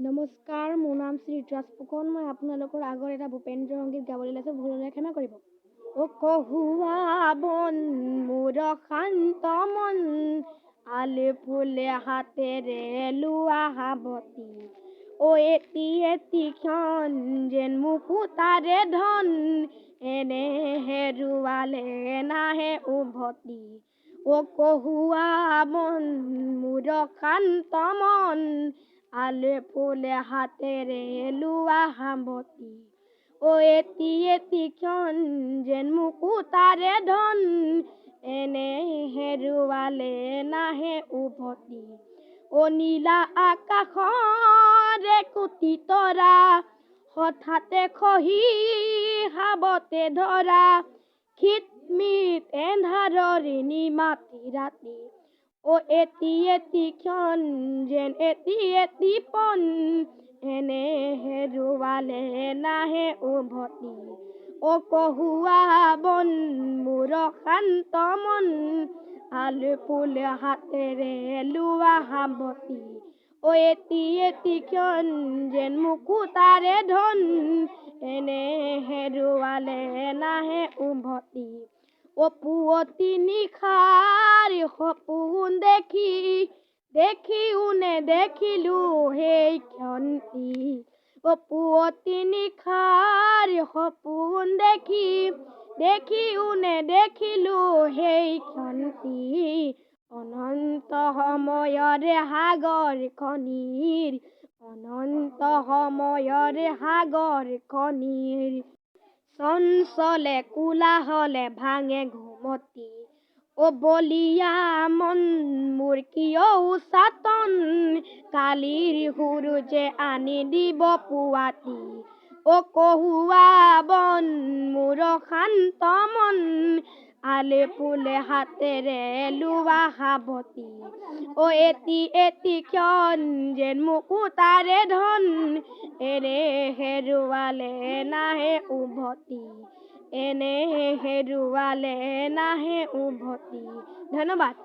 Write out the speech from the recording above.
নমস্কাৰ, মোৰ নাম শ্ৰী ঋতুৰাজ ফুকন। মই আপোনালোকৰ আগত এটা ভূপেন্দ্ৰ সংগীত গাবলৈ লৈছোঁ। ভুল হ'লে ক্ষমা কৰিব। অ কহুৱা বন মোৰ শান্ত মন, আলে ফুলে হাতেৰে লোৱা সাৱতি, অ এটি এটি ক্ষণ যেন মুকুতাৰে ধন, এনে হেৰুৱালে নাহে উভতি। অ কহুৱা বন মোৰ শান্ত মন, আলে ফুলে হাতেৰে লোৱা সাৱতি, অ এটি এটি ক্ষণ যেন মুকুতাৰে ধন, এনে হেৰুৱালে নাহে উভতি। অ নীলা আকাশৰে কোটি তৰা, হঠাতে খহি সাৱতে ধৰা, খিতমিত এন্ধাৰৰ নিমাতি ৰাতি, অ এটি এটি ক্ষণ যেন এটি এটি পন, এনে হেৰুৱালে নাহে উভতি। অ কহুৱা বন মোৰ শান্ত মন, আলে ফুলে হাতেৰে লোৱা সাৱতি, অ এটি এটি ক্ষণ যেন মুকুতাৰে ধন, এনে হেৰুৱালে নাহে উভতি। অ পুৱতি নিশাৰ সপোন দেখি, দেখিও নেদেখিলো সেই ক্ষণটি, অ পুৱতি নিশাৰ সপোন দেখি, দেখিও নেদেখিলো সেই ক্ষণটি, অনন্ত সময়ৰে সাগৰ খনিৰ, অনন্ত সময়ৰে সাগৰ খনিৰ, চঞ্চলে কোলাহলে ভাঙে ঘুমতি, অ বলিয়া মন মোৰ কিয় উচাটন, কালিৰ সূৰুযে আনি দিব পুৱাতি। অ কহুৱা বন মোৰ শান্ত মন, আলে ফুলে হাতেৰে লোৱা সাৱতি, অ এটি এটি ক্ষণ যেন মুকুতাৰে ধন, এনে হেৰুৱালে নাহে উভতি, এনে হেৰুৱালে নাহে উভতি। ধন্যবাদ।